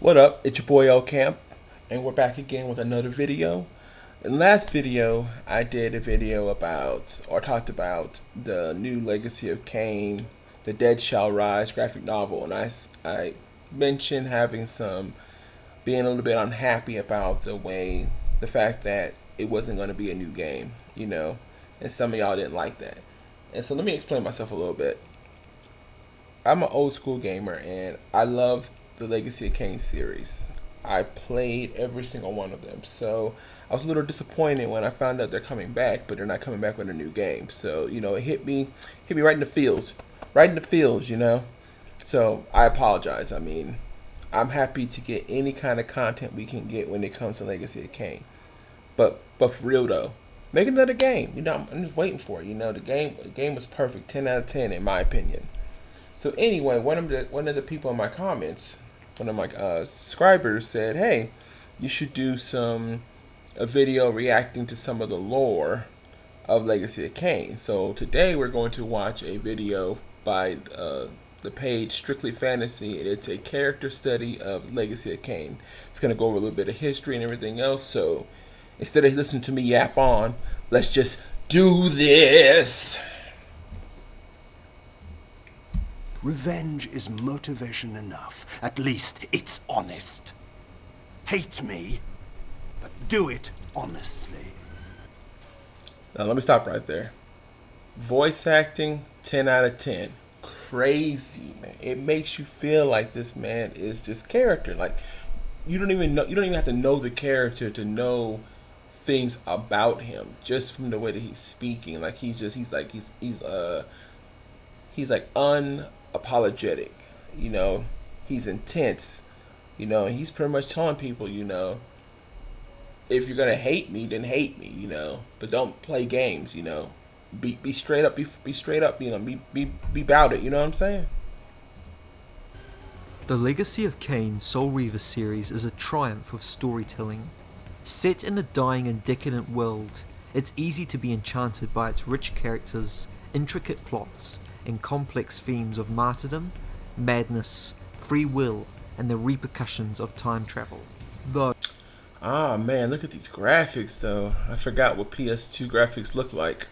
What up? It's your boy L Camp, and we're back again with another video. In the last video, I did a video about, or talked about, the new Legacy of Kain, The Dead Shall Rise graphic novel, and I mentioned being a little bit unhappy about the fact that it wasn't going to be a new game, and some of y'all didn't like that. And so let me explain myself a little bit. I'm an old school gamer, and I love the Legacy of Kain series. I played every single one of them, so I was a little disappointed when I found out they're coming back, but they're not coming back with a new game. So it hit me right in the feels, So I apologize. I mean, I'm happy to get any kind of content we can get when it comes to Legacy of Kain, but for real though, make another game. I'm just waiting for it. The game was perfect, 10 out of 10 in my opinion. So anyway, one of the people in my comments, one of my subscribers said, "Hey, you should do a video reacting to some of the lore of Legacy of Kain." So today we're going to watch a video by the page Strictly Fantasy, and it's a character study of Legacy of Kain. It's going to go over a little bit of history and everything else. So instead of listening to me yap on, let's just do this. Revenge is motivation enough. At least it's honest. Hate me, but do it honestly. Now let me stop right there. Voice acting, 10 out of 10. Crazy, man. It makes you feel like this man is just character. Like you don't even have to know the character to know things about him just from the way that he's speaking. Like he's like unapologetic, he's intense, and he's pretty much telling people, if you're gonna hate me, then hate me, but don't play games, be straight up, be straight up, be about it, you know what I'm saying? The Legacy of Kain Soul Reaver series is a triumph of storytelling. Set in a dying and decadent world, it's easy to be enchanted by its rich characters, intricate plots, and complex themes of martyrdom, madness, free will, and the repercussions of time travel. Though, Man, look at these graphics though. I forgot what PS2 graphics looked like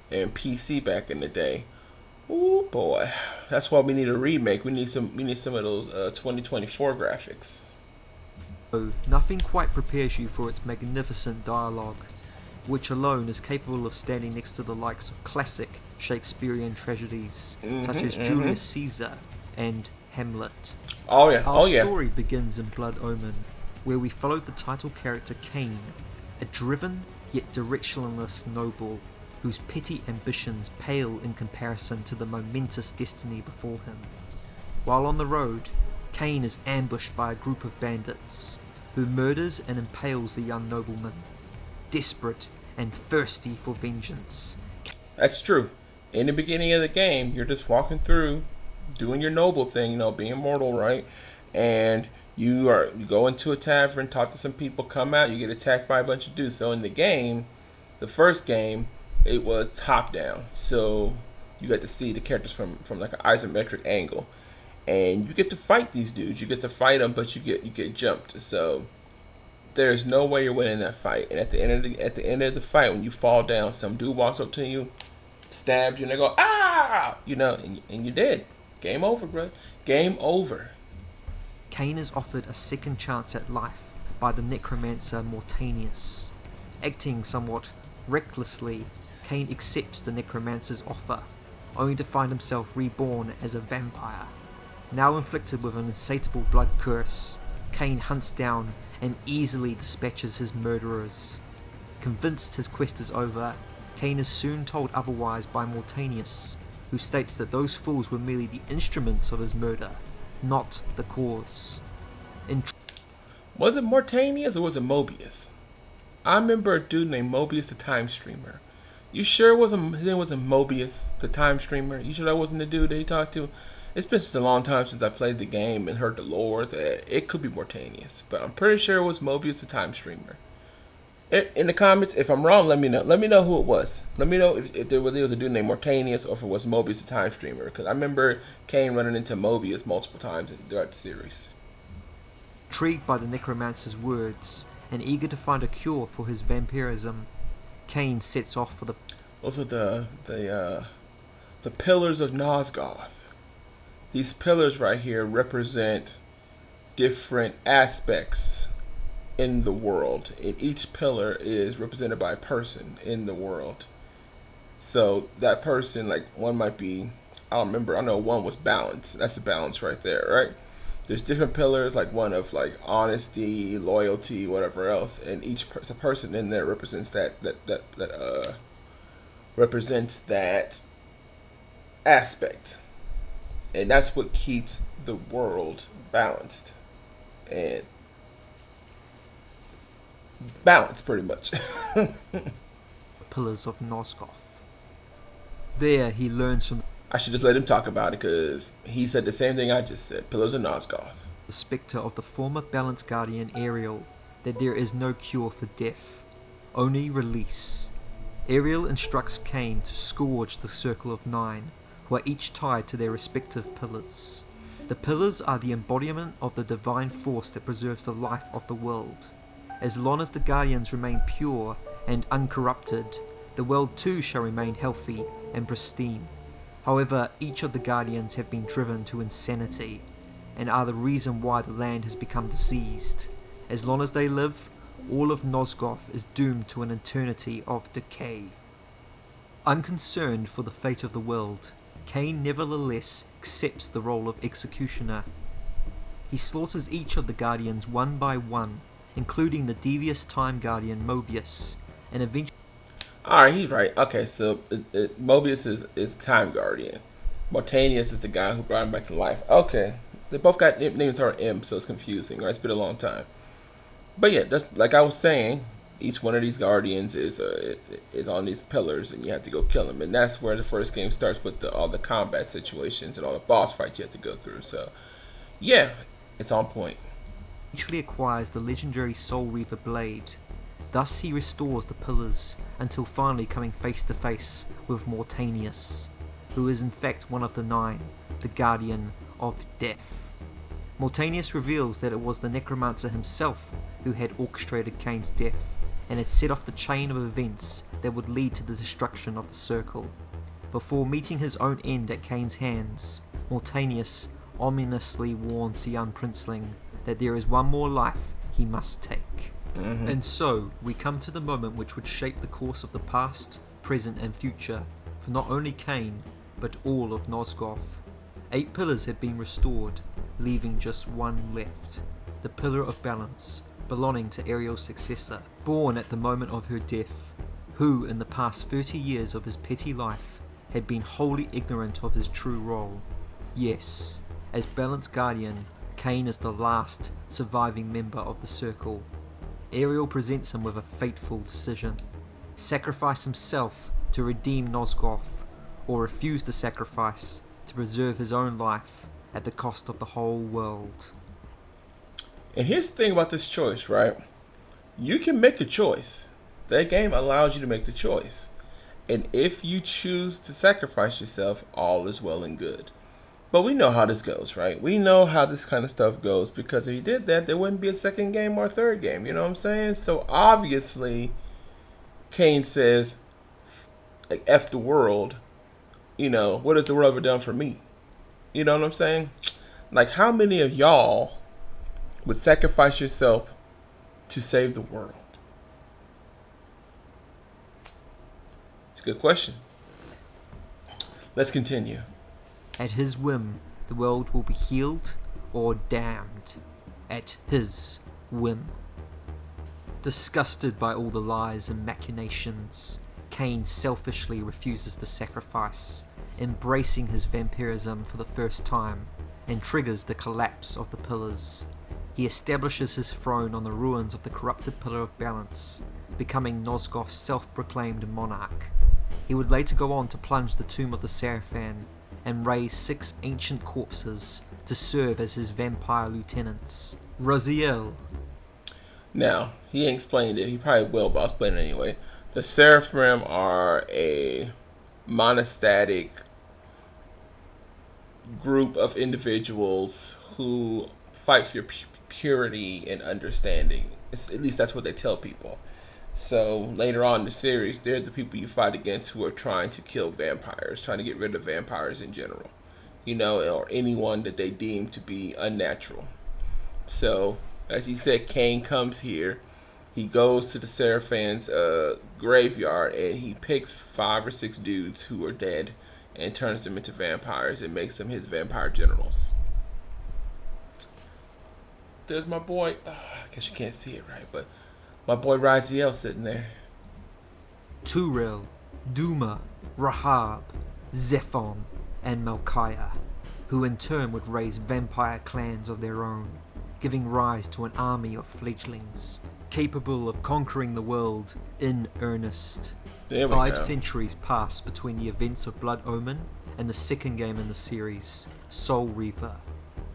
and PC back in the day. Ooh boy, that's why we need a remake. We need some of those 2024 graphics. Nothing quite prepares you for its magnificent dialogue, which alone is capable of standing next to the likes of classic Shakespearean tragedies such as Julius Caesar and Hamlet. Our story begins in Blood Omen, where we follow the title character Kain, a driven yet directionless noble whose petty ambitions pale in comparison to the momentous destiny before him. While on the road, Kain is ambushed by a group of bandits, who murders and impales the young nobleman, desperate and thirsty for vengeance. That's true. In the beginning of the game, you're just walking through, doing your noble thing, being mortal, right? And you go into a tavern, talk to some people, come out, you get attacked by a bunch of dudes. So in the game, the first game, it was top down. So you got to see the characters from like an isometric angle. And you get to fight these dudes. You get to fight them, but you get jumped. So there's no way you're winning that fight. And at the end of the fight, when you fall down, some dude walks up to you, stabs you, and they go, "Ah!" And you're dead. Game over, bro. Game over. Kain is offered a second chance at life by the necromancer Mortanius. Acting somewhat recklessly, Kain accepts the necromancer's offer, only to find himself reborn as a vampire. Now inflicted with an insatiable blood curse, Kain hunts down and easily dispatches his murderers. Convinced his quest is over, Kain is soon told otherwise by Mortanius, who states that those fools were merely the instruments of his murder, not the cause. Was it Mortanius or was it Mobius? I remember a dude named Mobius the Time Streamer. You sure his name wasn't Mobius the Time Streamer? You sure that wasn't the dude that he talked to? It's been such a long time since I played the game and heard the lore that it could be Mortanius, but I'm pretty sure it was Mobius the Time Streamer. In the comments, if I'm wrong, let me know. Let me know who it was. Let me know if there was a dude named Mortanius or if it was Mobius the Time Streamer, because I remember Kain running into Mobius multiple times throughout the series. Intrigued by the necromancer's words and eager to find a cure for his vampirism, Kain sets off for the... Those are the pillars of Nosgoth. These pillars right here represent different aspects in the world, and each pillar is represented by a person in the world. So that person, like, one might be, I don't remember, I know one was balance. That's the balance right there, right? There's different pillars, like one of like honesty, loyalty, whatever else, and each person in there represents represents that aspect, and that's what keeps the world balanced and balanced, pretty much. pillars of Nosgoth. There he learns from I should just let him talk about it, because he said the same thing I just said. Pillars of Nosgoth. the spectre of the former Balance Guardian Ariel that there is no cure for death, only release. Ariel instructs Kain to scourge the Circle of Nine, who are each tied to their respective pillars. The pillars are the embodiment of the divine force that preserves the life of the world. As long as the Guardians remain pure and uncorrupted, the world too shall remain healthy and pristine. However, each of the Guardians have been driven to insanity, and are the reason why the land has become diseased. As long as they live, all of Nosgoth is doomed to an eternity of decay. Unconcerned for the fate of the world, Kain nevertheless accepts the role of executioner. He slaughters each of the Guardians one by one, including the devious Time Guardian Mobius, and eventually... Alright, he's right. Okay, so Mobius is Time Guardian. Mortanius is the guy who brought him back to life. Okay. They both got names that are M, so it's confusing. Right? It's been a long time. But yeah, that's like I was saying, each one of these Guardians is on these pillars, and you have to go kill them. And that's where the first game starts, with all the combat situations and all the boss fights you have to go through. So, yeah, it's on point. eventually acquires the legendary Soul Reaver blade. Thus he restores the pillars, until finally coming face to face with Mortanius, who is in fact one of the Nine, the Guardian of Death. Mortanius reveals that it was the Necromancer himself who had orchestrated Kain's death, and had set off the chain of events that would lead to the destruction of the Circle. Before meeting his own end at Kain's hands, Mortanius ominously warns the young princeling that there is one more life he must take. And so, we come to the moment which would shape the course of the past, present and future, for not only Kain, but all of Nosgoth. 8 pillars had been restored, leaving just one left, the Pillar of Balance, belonging to Ariel's successor, born at the moment of her death, who in the past 30 years of his petty life had been wholly ignorant of his true role. Yes, as Balance Guardian, Kain is the last surviving member of the Circle. Ariel presents him with a fateful decision: sacrifice himself to redeem Nosgoth, or refuse the sacrifice to preserve his own life at the cost of the whole world. And here's the thing about this choice, right? You can make a choice. That game allows you to make the choice. And if you choose to sacrifice yourself, all is well and good. But we know how this goes, right? We know how this kind of stuff goes, because if you did that, there wouldn't be a second game or a third game. You know what I'm saying? So obviously, Kain says, like, F the world. You know, what has the world ever done for me? You know what I'm saying? Like, how many of y'all would sacrifice yourself to save the world? It's a good question. Let's continue. At his whim, the world will be healed or damned. At his whim. Disgusted by all the lies and machinations, Kain selfishly refuses the sacrifice, embracing his vampirism for the first time, and triggers the collapse of the pillars. He establishes his throne on the ruins of the corrupted Pillar of Balance, becoming Nosgoth's self-proclaimed monarch. He would later go on to plunge the tomb of the Seraphan, and raise 6 ancient corpses to serve as his vampire lieutenants. Raziel. Now, he ain't explained it. He probably will, but I'll explain it anyway. The Seraphim are a monastic group of individuals who fight for purity and understanding. At least that's what they tell people. So later on in the series, they're the people you fight against who are trying to kill vampires, trying to get rid of vampires in general, or anyone that they deem to be unnatural. So, as he said, Kain comes here. He goes to the Seraphim's graveyard and he picks 5 or 6 dudes who are dead and turns them into vampires and makes them his vampire generals. There's my boy. I guess you can't see it right, but my boy Raziel sitting there. Turil, Duma, Rahab, Zephon, and Malchiah, who in turn would raise vampire clans of their own, giving rise to an army of fledglings, capable of conquering the world in earnest. There we 5 go. centuries pass between the events of Blood Omen and the second game in the series, Soul Reaver,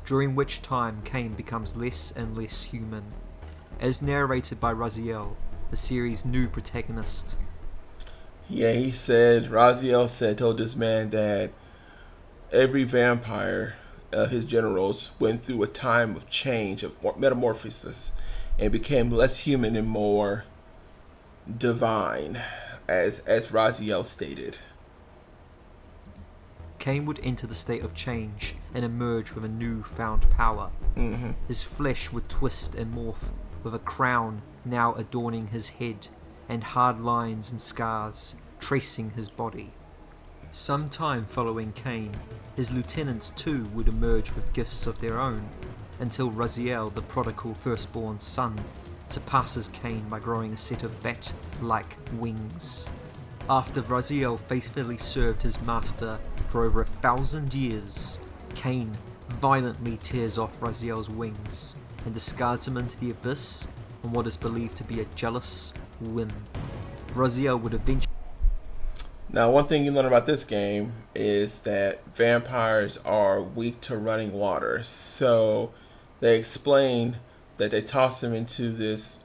during which time Kain becomes less and less human. As narrated by Raziel, the series' new protagonist. Yeah, Raziel told this man that every vampire, his generals, went through a time of change, of metamorphosis, and became less human and more divine, as Raziel stated. Kain would enter the state of change and emerge with a new-found power. His flesh would twist and morph, with a crown now adorning his head, and hard lines and scars tracing his body. Some time following Kain, his lieutenants too would emerge with gifts of their own, until Raziel, the prodigal firstborn son, surpasses Kain by growing a set of bat-like wings. After Raziel faithfully served his master for over 1,000 years, Kain violently tears off Raziel's wings and discards him into the abyss on what is believed to be a jealous whim. Raziel would eventually... Now, one thing you learn about this game is that vampires are weak to running water. So they explain that they toss him into this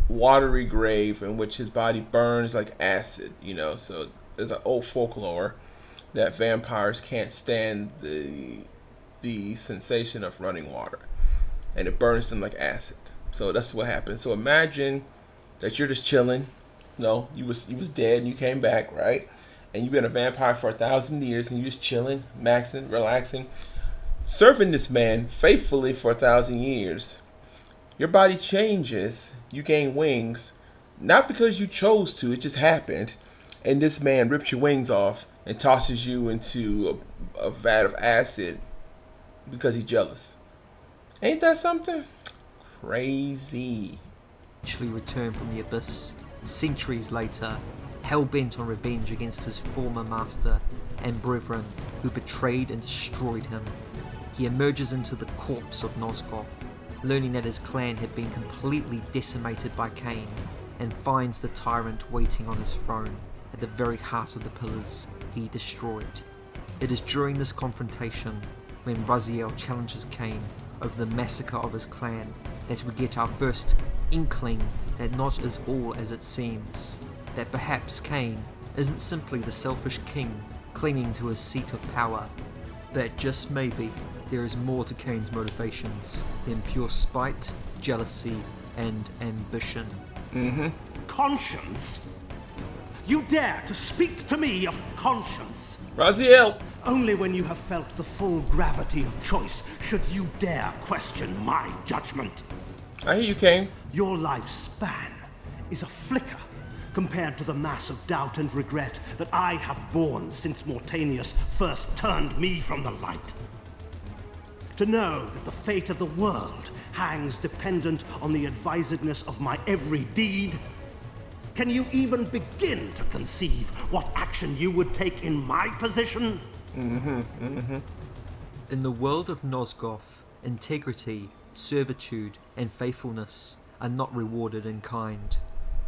watery grave in which his body burns like acid. So there's an old folklore that vampires can't stand the sensation of running water, and it burns them like acid. So that's what happens. So imagine that you're just chilling. No, you was dead and you came back, right? And you've been a vampire for 1,000 years and you're just chilling, maxing, relaxing, serving this man faithfully for 1,000 years. Your body changes, you gain wings, not because you chose to, it just happened. And this man rips your wings off and tosses you into a vat of acid because he's jealous. Ain't that something? Crazy. return from the abyss, centuries later, hell-bent on revenge against his former master and brethren who betrayed and destroyed him. He emerges into the corpse of Nosgoth, learning that his clan had been completely decimated by Kain, and finds the tyrant waiting on his throne at the very heart of the pillars he destroyed. It is during this confrontation, when Raziel challenges Kain over the massacre of his clan, that we get our first inkling that not is all as it seems, that perhaps Kain isn't simply the selfish king clinging to his seat of power, that just maybe there is more to Kain's motivations than pure spite, jealousy, and ambition. Conscience? You dare to speak to me of conscience? Raziel! Only when you have felt the full gravity of choice should you dare question my judgment. I hear you, Kain. Your lifespan is a flicker compared to the mass of doubt and regret that I have borne since Mortanius first turned me from the light. To know that the fate of the world hangs dependent on the advisedness of my every deed? Can you even begin to conceive what action you would take in my position? In the world of Nosgoth, integrity, servitude, and faithfulness are not rewarded in kind.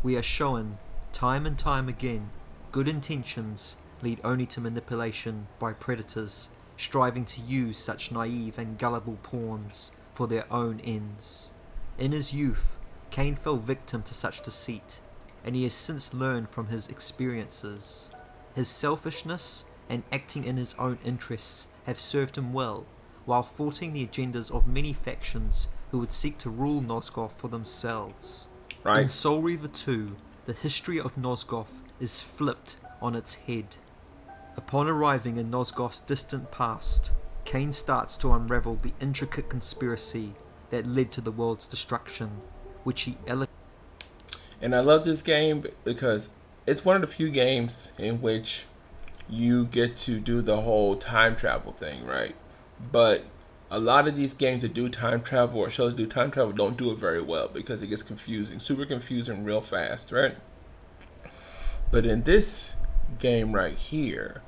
We are shown, time and time again, good intentions lead only to manipulation by predators, striving to use such naive and gullible pawns for their own ends. In his youth, Kain fell victim to such deceit, and he has since learned from his experiences. His selfishness and acting in his own interests have served him well, while thwarting the agendas of many factions who would seek to rule Nosgoth for themselves. Right. In Soul Reaver 2, the history of Nosgoth is flipped on its head. Upon arriving in Nosgoth's distant past, Kain starts to unravel the intricate conspiracy that led to the world's destruction, which he And I love this game because it's one of the few games in which you get to do the whole time travel thing, right? But a lot of these games that do time travel or shows that do time travel don't do it very well because it gets confusing, super confusing real fast, right? But in this game right here,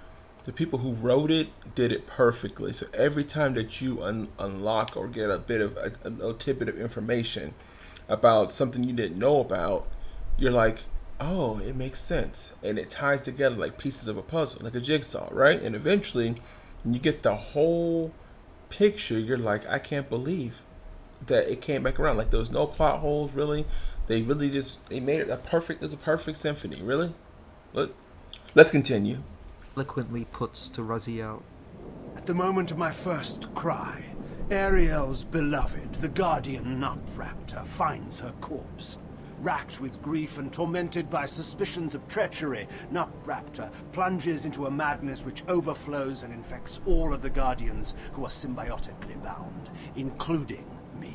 the people who wrote it did it perfectly. So every time that you unlock or get a bit of a little tidbit of information about something you didn't know about, you're like, oh, it makes sense. And it ties together like pieces of a puzzle, like a jigsaw, right? And eventually, when you get the whole picture, you're like, I can't believe that it came back around. Like there was no plot holes, really. They made it a perfect symphony, really. But let's continue. eloquently puts to Raziel. At the moment of my first cry, Ariel's beloved, the guardian Nupraptor, finds her corpse. Racked with grief and tormented by suspicions of treachery, Nupraptor plunges into a madness which overflows and infects all of the Guardians who are symbiotically bound, including me.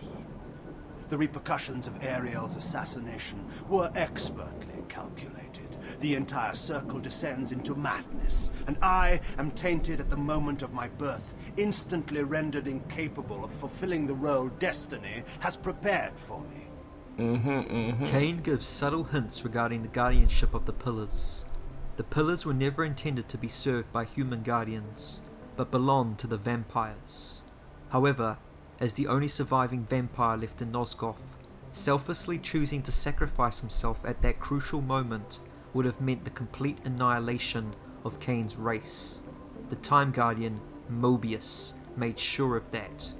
The repercussions of Ariel's assassination were expertly calculated. The entire circle descends into madness, and I am tainted at the moment of my birth, instantly rendered incapable of fulfilling the role destiny has prepared for me. Kain gives subtle hints regarding the guardianship of the Pillars. The Pillars were never intended to be served by human guardians, but belonged to the vampires. However, as the only surviving vampire left in Nosgoth, selflessly choosing to sacrifice himself at that crucial moment would have meant the complete annihilation of Kain's race. The Time Guardian, Mobius, made sure of that.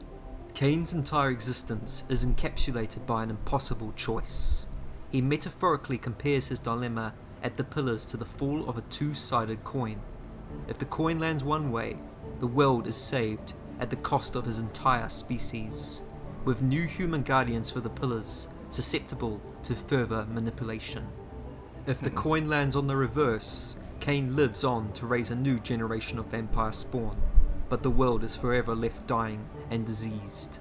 Kain's entire existence is encapsulated by an impossible choice. He metaphorically compares his dilemma at the Pillars to the fall of a two-sided coin. If the coin lands one way, the world is saved at the cost of his entire species, with new human guardians for the Pillars susceptible to further manipulation. If the coin lands on the reverse, Kain lives on to raise a new generation of vampire spawn, but the world is forever left dying and diseased.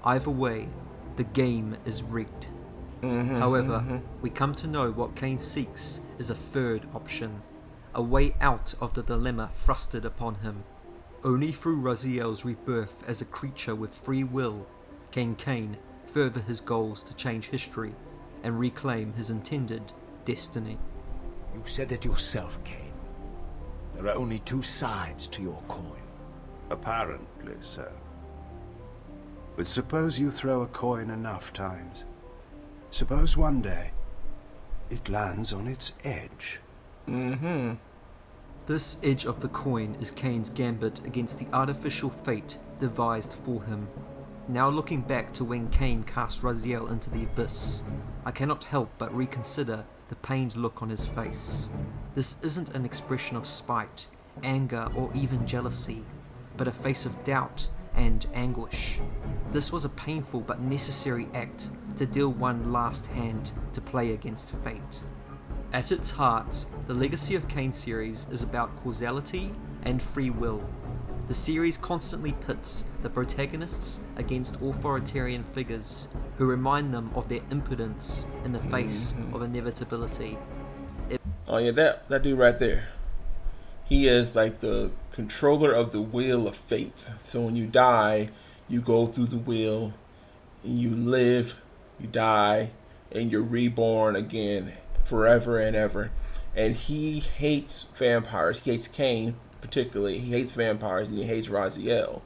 Either way, the game is rigged. However, we come to know what Kain seeks is a third option, a way out of the dilemma thrusted upon him. Only through Raziel's rebirth as a creature with free will can Kain further his goals to change history and reclaim his intended destiny. You said it yourself, Kain. There are only two sides to your coin. Apparently so. But suppose you throw a coin enough times. Suppose one day it lands on its edge. This edge of the coin is Kain's gambit against the artificial fate devised for him. Now looking back to when Kain cast Raziel into the abyss, I cannot help but reconsider the pained look on his face. This isn't an expression of spite, anger, or even jealousy, but a face of doubt and anguish. This was a painful but necessary act to deal one last hand to play against fate. At its heart, the Legacy of Kain series is about causality and free will. The series constantly pits the protagonists against authoritarian figures who remind them of their impotence in the face of inevitability. Oh yeah, that dude right there. He is like the controller of the wheel of fate. So when you die, you go through the wheel, and you live, you die, and you're reborn again forever and ever. And he hates vampires. He hates Kain particularly. He hates vampires and he hates Raziel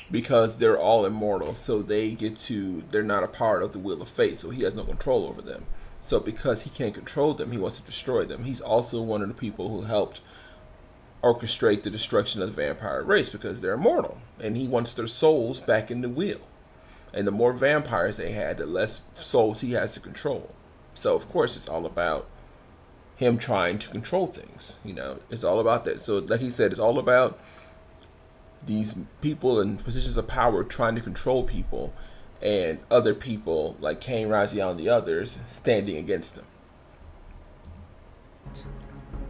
because they're all immortal. So they're not a part of the wheel of fate. So he has no control over them. So because he can't control them, he wants to destroy them. He's also one of the people who helped orchestrate the destruction of the vampire race because they're immortal. And he wants their souls back in the wheel. And the more vampires they had, the less souls he has to control. So of course it's all about him trying to control things. You know, it's all about that. So like he said, it's all about these people in positions of power trying to control people, and other people like Kain, Raziel, and the others standing against them.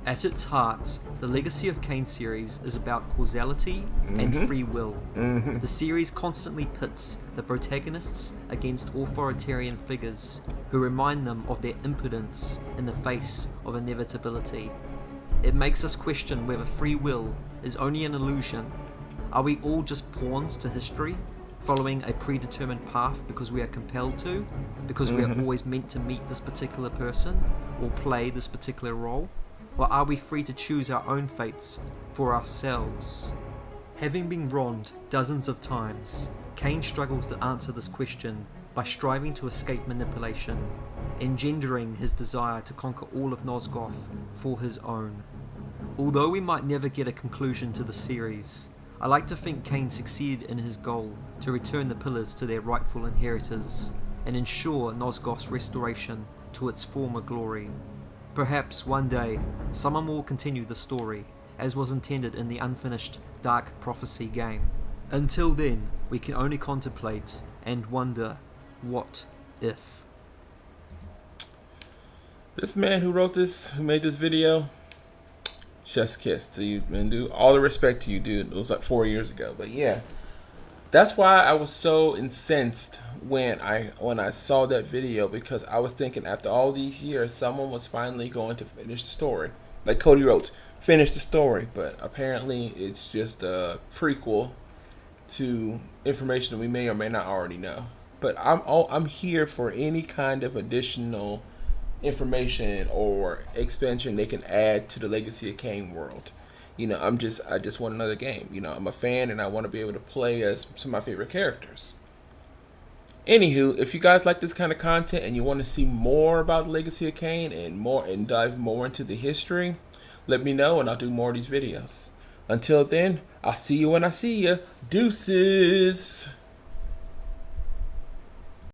At its heart, the Legacy of Kain series is about causality and free will. The series constantly pits the protagonists against authoritarian figures who remind them of their impotence in the face of inevitability. It makes us question whether free will is only an illusion. Are we all just pawns to history, following a predetermined path because we are compelled to, because we are always meant to meet this particular person or play this particular role? Or are we free to choose our own fates for ourselves? Having been wronged dozens of times, Kain struggles to answer this question by striving to escape manipulation, engendering his desire to conquer all of Nosgoth for his own. Although we might never get a conclusion to the series, I like to think Kain succeeded in his goal to return the pillars to their rightful inheritors and ensure Nosgoth's restoration to its former glory. Perhaps one day, someone will continue the story, as was intended in the unfinished Dark Prophecy game. Until then, we can only contemplate and wonder, what if? This man who wrote this, who made this video, chef's kiss to you, man, dude. All the respect to you, dude. It was like 4 years ago, but yeah. That's why I was so incensed when I saw that video, because I was thinking after all these years someone was finally going to finish the story. Like Cody wrote, finish the story, but apparently it's just a prequel to information that we may or may not already know. But I'm here for any kind of additional information or expansion they can add to the Legacy of Kain world. You know, I just want another game. You know, I'm a fan and I want to be able to play as some of my favorite characters. Anywho, if you guys like this kind of content and you want to see more about the Legacy of Kain and dive more into the history, let me know and I'll do more of these videos. Until then, I'll see you when I see you. Deuces!